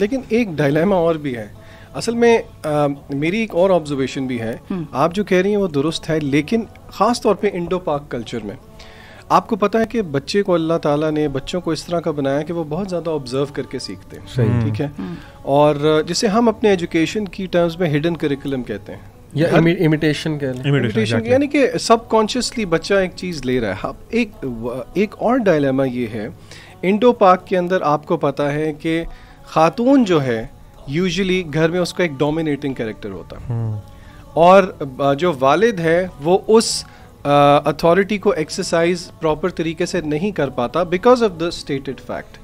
लेकिन एक डायलेमा और भी है असल में। मेरी एक और ऑब्जर्वेशन भी है, आप जो कह रही हैं वो दुरुस्त है, लेकिन ख़ास तौर पे इंडो पाक कल्चर में आपको पता है कि बच्चे को अल्लाह ताला ने बच्चों को इस तरह का बनाया कि वो बहुत ज़्यादा ऑब्जर्व करके सीखते हैं। सही, ठीक है। और जिसे हम अपने एजुकेशन की टर्म्स में हिडन करिकुलम कहते हैं या इमिटेशन इमिटेशन, यानी कि सबकॉन्शियसली बच्चा एक चीज़ ले रहा है। एक और डायलेमा ये है, इंडो पाक के अंदर आपको पता है कि खातून जो है यूजुअली घर में उसका एक डोमिनेटिंग कैरेक्टर होता है, और जो वालिद है वो उस अथॉरिटी को एक्सरसाइज प्रॉपर तरीके से नहीं कर पाता because of the stated fact.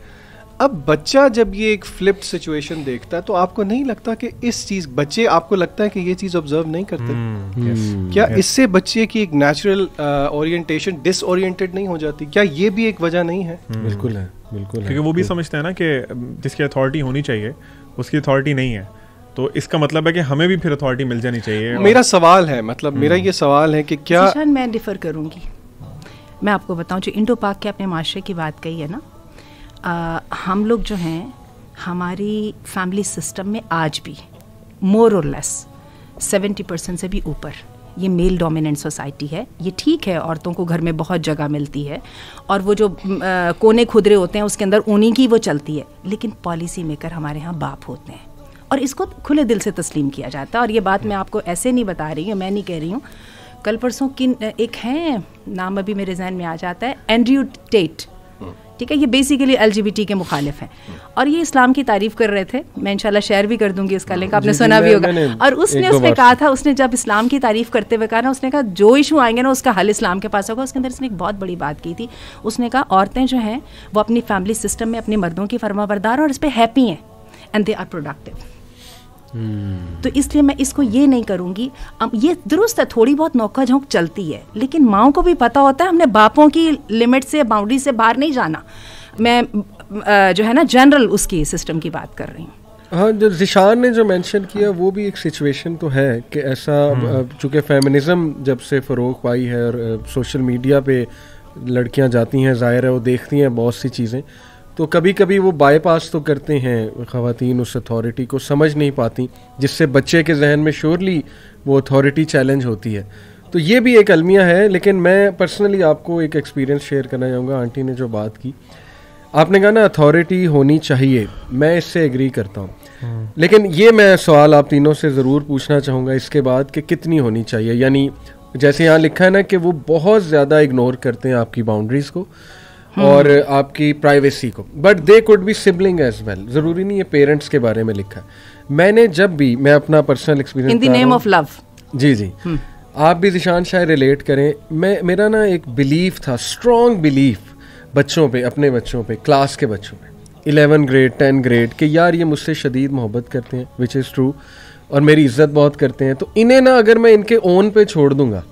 अब बच्चा जब ये एक फ्लिप्ड सिचुएशन देखता है तो आपको नहीं लगता कि इस चीज़, बच्चे आपको लगता है कि ये चीज़ ऑब्जर्व नहीं करते? क्या इससे बच्चे की एक नेचुरल ओरिएंटेशन डिसओरिएंटेड नहीं हो जाती? क्या ये भी एक वजह नहीं है? बिल्कुल है, बिल्कुल है, क्योंकि वो भी समझते हैं ना कि जिसकी अथॉरिटी होनी चाहिए उसकी अथॉरिटी नहीं है, तो इसका मतलब है कि हमें भी फिर अथॉरिटी मिल जानी चाहिए। मेरा सवाल है, मतलब मेरा ये सवाल है कि क्या मैं डिफर करूंगी। मैं आपको बताऊं, जो इंडो पाक के अपने माशरे की बात कही है ना, हम लोग जो हैं हमारी फैमिली सिस्टम में आज भी मोर और लेस 70% से भी ऊपर ये मेल डोमिनेंट सोसाइटी है। ये ठीक है, औरतों को घर में बहुत जगह मिलती है और वो जो कोने खुदरे होते हैं उसके अंदर उन्हीं की वो चलती है, लेकिन पॉलिसी मेकर हमारे यहाँ बाप होते हैं और इसको खुले दिल से तस्लीम किया जाता है। और ये बात मैं आपको ऐसे नहीं बता रही हूँ, मैं नहीं कह रही हूँ। कल परसों किन एक हैं, नाम अभी मेरे जहन में आ जाता है, एंड्रयू टेट, ठीक है, ये बेसिकली LGBT के मुखालिफ हैं और ये इस्लाम की तारीफ कर रहे थे। मैं इंशाल्लाह शेयर भी कर दूंगी इसका लिंक, आपने सुना भी होगा। और उसने कहा था, उसने जब इस्लाम की तारीफ करते हुए कहा ना, उसने कहा जो इशू आएंगे ना उसका हल इस्लाम के पास होगा। उसके अंदर इसने एक बहुत बड़ी बात की थी। उसने कहा औरतें जो हैं वो अपनी फैमिली सिस्टम में अपने मर्दों की फरमाबरदार और इस पर हैप्पी हैं एंड दे आर प्रोडक्टिव। तो इसलिए मैं इसको ये नहीं करूंगी। ये दुरुस्त है, थोड़ी बहुत नौका झोंक चलती है, लेकिन माओं को भी पता होता है हमने बापों की लिमिट से, बाउंड्री से बाहर नहीं जाना। मैं जो है ना जनरल उसकी सिस्टम की बात कर रही हूँ। हाँ, जो ज़िशान ने जो मेंशन किया वो भी एक सिचुएशन तो है कि ऐसा, चूँकि फेमिनिज़म जब से फ़रोग पाई है और सोशल मीडिया पे लड़कियाँ जाती हैं, ज़ाहिर है वो देखती हैं बहुत सी चीज़ें, तो कभी कभी वो बाईपास तो करते हैं ख़वातीन उस अथॉरिटी को, समझ नहीं पाती, जिससे बच्चे के जहन में श्योरली वो अथॉरिटी चैलेंज होती है। तो ये भी एक अलमिया है। लेकिन मैं पर्सनली आपको एक एक्सपीरियंस शेयर करना चाहूँगा। आंटी ने जो बात की, आपने कहा ना अथॉरिटी होनी चाहिए, मैं इससे एग्री करता हूँ, लेकिन ये मैं सवाल आप तीनों से ज़रूर पूछना चाहूँगा इसके बाद कि कितनी होनी चाहिए। यानी जैसे यहाँ लिखा है ना कि वो बहुत ज़्यादा इग्नोर करते हैं आपकी बाउंड्रीज़ को और आपकी प्राइवेसी को, but they could be sibling as well. ज़रूरी नहीं है पेरेंट्स के बारे में लिखा है। मैंने जब भी, मैं अपना personal experience in the name of love, जी आप भी ज़िशान शायद रिलेट करें, मेरा ना एक बिलीफ था, स्ट्रॉन्ग बिलीफ बच्चों पे, अपने बच्चों पे, क्लास के बच्चों पे, 11 ग्रेड 10 ग्रेड के, यार ये मुझसे शदीद मोहब्बत करते हैं, विच इज़ ट्रू, और मेरी इज्जत बहुत करते हैं, तो इन्हें ना अगर मैं इनके ओन पे छोड़ दूंगा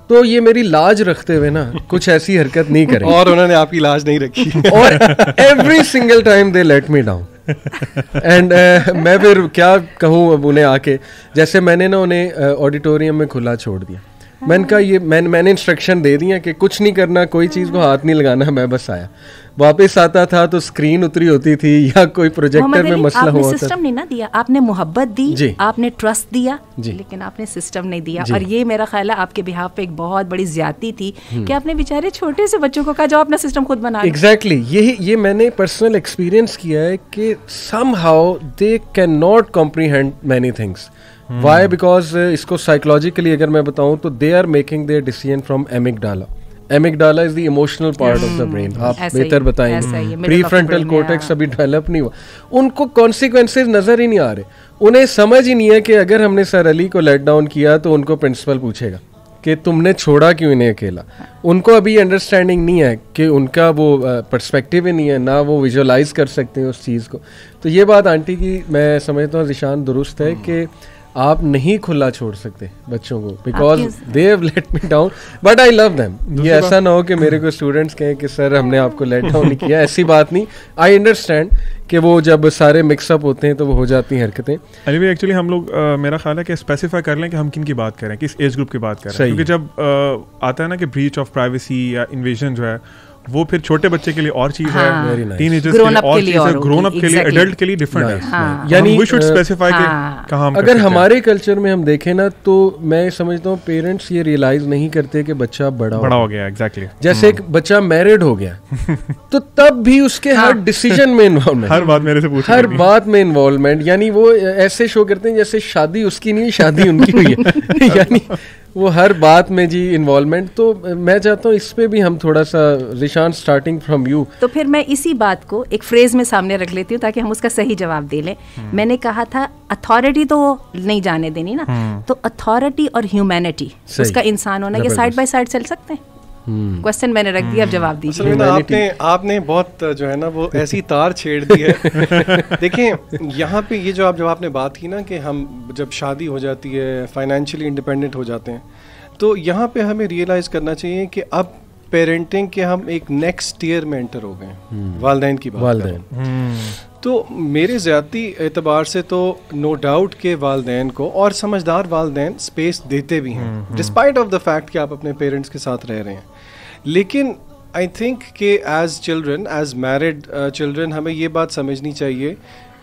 तो ये मेरी लाज रखते हुए ना कुछ ऐसी हरकत नहीं करेंगे। और उन्होंने आपकी लाज नहीं रखी और every single time they let me down and मैं फिर क्या कहूँ अब उन्हें आके, जैसे मैंने ना उन्हें ऑडिटोरियम में खुला छोड़ दिया। मैंने कहा ये मैंने इंस्ट्रक्शन दे दिया कि कुछ नहीं करना, कोई चीज़ को हाथ नहीं लगाना। मैं बस आया, वापस आता था तो स्क्रीन उतरी होती थी या कोई प्रोजेक्टर में मसला हुआ था। आपने सिस्टम नहीं ना दिया, आपने मोहब्बत दी, आपने ट्रस्ट दिया, लेकिन आपने सिस्टम नहीं दिया। और ये मेरा ख्याल है आपके बिहाफ पे एक बहुत बड़ी ज्यादती थी कि आपने बेचारे छोटे से बच्चों को कहा जाओ अपना सिस्टम खुद बना। एग्जैक्टली, ये मैंने पर्सनल एक्सपीरियंस किया है कि somehow they can not comprehend many things. Why? Because इसको साइकोलॉजिकली अगर मैं बताऊं तो they are making their decision from amygdala. Amygdala is the emotional part of the brain. आप बेहतर बताएंगे, प्रीफ्रंटल कॉर्टेक्स अभी डेवलप नहीं हुआ, उनको कॉन्सिक्वेंसेज नजर ही नहीं आ रहे। उन्हें समझ ही नहीं है कि अगर हमने सर अली को लेट डाउन किया तो उनको प्रिंसिपल पूछेगा कि तुमने छोड़ा क्यों इन्हें अकेला। उनको अभी अंडरस्टैंडिंग नहीं है कि उनका वो पर्सपेक्टिव ही नहीं है, ना वो विजुअलाइज कर सकते हैं उस चीज़ को। तो ये बात आंटी की मैं समझता हूँ ज़िशान दुरुस्त है कि आप नहीं खुला छोड़ सकते बच्चों को, because they have let me down, but I love them. ये ऐसा ना हो कि मेरे को स्टूडेंट्स कहें कि सर हमने आपको लेट डाउन नहीं किया, ऐसी बात नहीं। आई अंडरस्टैंड कि वो जब सारे मिक्सअप होते हैं तो वो हो जाती हैं हरकतें। अली भाई एक्चुअली हम लोग मेरा ख्याल है कि स्पेसिफाई कर लें कि हम किन की बात करें, किस एज ग्रुप की बात करें, क्योंकि जब आता है ना कि ब्रीच ऑफ प्राइवेसी या इन्वेजन जो है वो फिर छोटे बच्चे के लिए और चीज हाँ, है, टीनेजर्स Grown के up लिए और के लिए चीज है, और ग्रोन अप होगी, के लिए, exactly. एडल्ट के लिए डिफरेंट है। हाँ। यानी वी शुड स्पेसिफाई कि हाँ। कहाँ हम अगर हमारे कल्चर में हम देखें ना, तो मैं समझता हूँ पेरेंट्स ये रियलाइज नहीं करते कि बच्चा बड़ा हो गया। एग्जैक्टली। जैसे एक बच्चा मैरिड हो गया तो तब भी उसके हर डिसीजन में इन्वॉल्वमेंट, हर बात मेरे से पूछ, हर बात में इन्वॉल्वमेंट, यानी वो ऐसे शो करते हैं जैसे शादी उसकी नहीं, शादी उनकी हुई है यानी वो हर बात में जी इन्वॉल्वमेंट। तो मैं चाहता हूँ इस पे भी हम थोड़ा सा, रिशान स्टार्टिंग फ्रॉम यू। तो फिर मैं इसी बात को एक फ्रेज में सामने रख लेती हूँ ताकि हम उसका सही जवाब दे लें। मैंने कहा था अथॉरिटी तो नहीं जाने देनी ना, तो अथॉरिटी और ह्यूमैनिटी, उसका इंसान होना, ये साइड बाय साइड चल सकते हैं। क्वेश्चन मैंने रख दिया, अब जवाब दीजिए। आपने बहुत जो है ना वो ऐसी तार छेड़ दी है। देखें यहाँ पे ये जो आपने बात की ना कि हम जब शादी हो जाती है, फाइनेंशियली इंडिपेंडेंट हो जाते हैं, तो यहाँ पे हमें रियलाइज़ करना चाहिए कि अब पेरेंटिंग के हम एक नेक्स्ट ईयर में एंटर हो गए। वालदैन की बात करें तो मेरे ज़्याती एतबार से तो नो डाउट के वालदैन को, और समझदार वालदैन, स्पेस देते भी हैं डिस्पाइट ऑफ द फैक्ट कि आप अपने पेरेंट्स के साथ रह रहे हैं। लेकिन आई थिंक कि as children, as married children, हमें ये बात समझनी चाहिए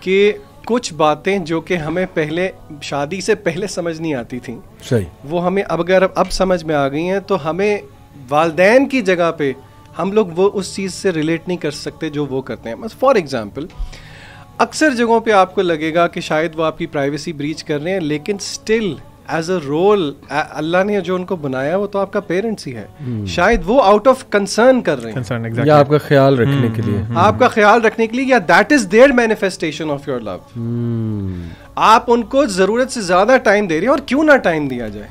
कि कुछ बातें जो कि हमें पहले शादी से पहले समझ नहीं आती थी, सही, वो हमें अब समझ में आ गई हैं। तो हमें वालदैन की जगह पे हम लोग वो उस चीज़ से रिलेट नहीं कर सकते जो वो करते हैं। फॉर एग्जांपल, अक्सर जगहों पे आपको लगेगा कि शायद वो आपकी प्राइवेसी ब्रीच कर रहे हैं, लेकिन स्टिल एज अ रोल अल्लाह ने जो उनको बनाया वो तो आपका पेरेंट्स ही है। शायद वो आउट ऑफ कंसर्न कर रहे हैं, या आपका ख्याल रखने के लिए, आपका ख्याल रखने के लिए, या that is their manifestation of your love. आप उनको जरूरत से ज्यादा टाइम दे रहे हैं, और क्यों ना टाइम दिया जाए।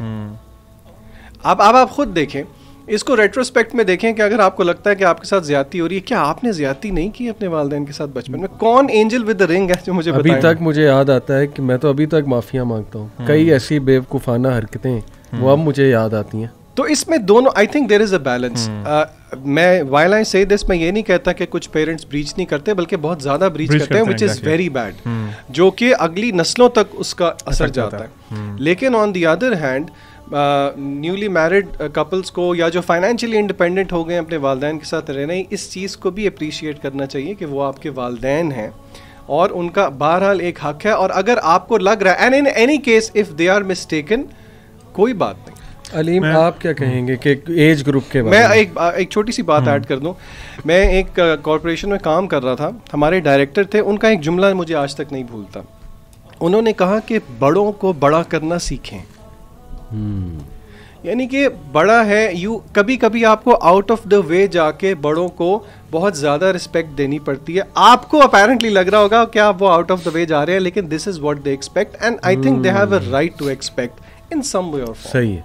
अब आप खुद देखें, इसको रेट्रोस्पेक्ट में देखें कि अगर आपको लगता है कि आपके साथ ज्यादती हो रही है, क्या आपने ज्यादती नहीं की अपने वालिदैन के साथ बचपन में? कौन एंजल विद द रिंग है जो मुझे अभी तक मुझे याद आता है कि मैं तो अभी तक माफिया मांगता हूँ। कई ऐसी बेवकूफाना हरकतें वो अब मुझे याद आती हैं। तो इसमें दोनों, I think there is a balance. मैं व्हाइल आई से दिस, मैं ये नहीं कहता कि कुछ पेरेंट्स ब्रीच नहीं करते, बल्कि बहुत ज्यादा ब्रीच करते हैं, विच इज वेरी बैड, जो कि अगली नस्लों तक उसका असर जाता है। लेकिन on the other hand, newly married couples को, या जो फाइनेंशियली इंडिपेंडेंट हो गए अपने वालदैन के साथ रहना, इस चीज़ को भी अप्रिशिएट करना चाहिए कि वो आपके वालदैन हैं और उनका बहरहाल एक हक है। और अगर आपको लग रहा है, and in any case if they are mistaken, कोई बात नहीं। अलीम, आप क्या कहेंगे कि एज ग्रुप के बारे में? मैं एक छोटी सी बात ऐड कर दूं। मैं एक कॉरपोरेशन में काम कर रहा था, हमारे डायरेक्टर थे, उनका एक जुमला मुझे आज तक नहीं भूलता। उन्होंने कहा कि बड़ों को बड़ा करना सीखें। यानी कि बड़ा है, कभी कभी आपको आउट ऑफ द वे जाके बड़ों को बहुत ज़्यादा रिस्पेक्ट देनी पड़ती है। आपको अपेरेंटली लग रहा होगा कि आप वो आउट ऑफ द वे जा रहे हैं, लेकिन this is what they expect, and I think they have a right to expect in some way or form. सही है।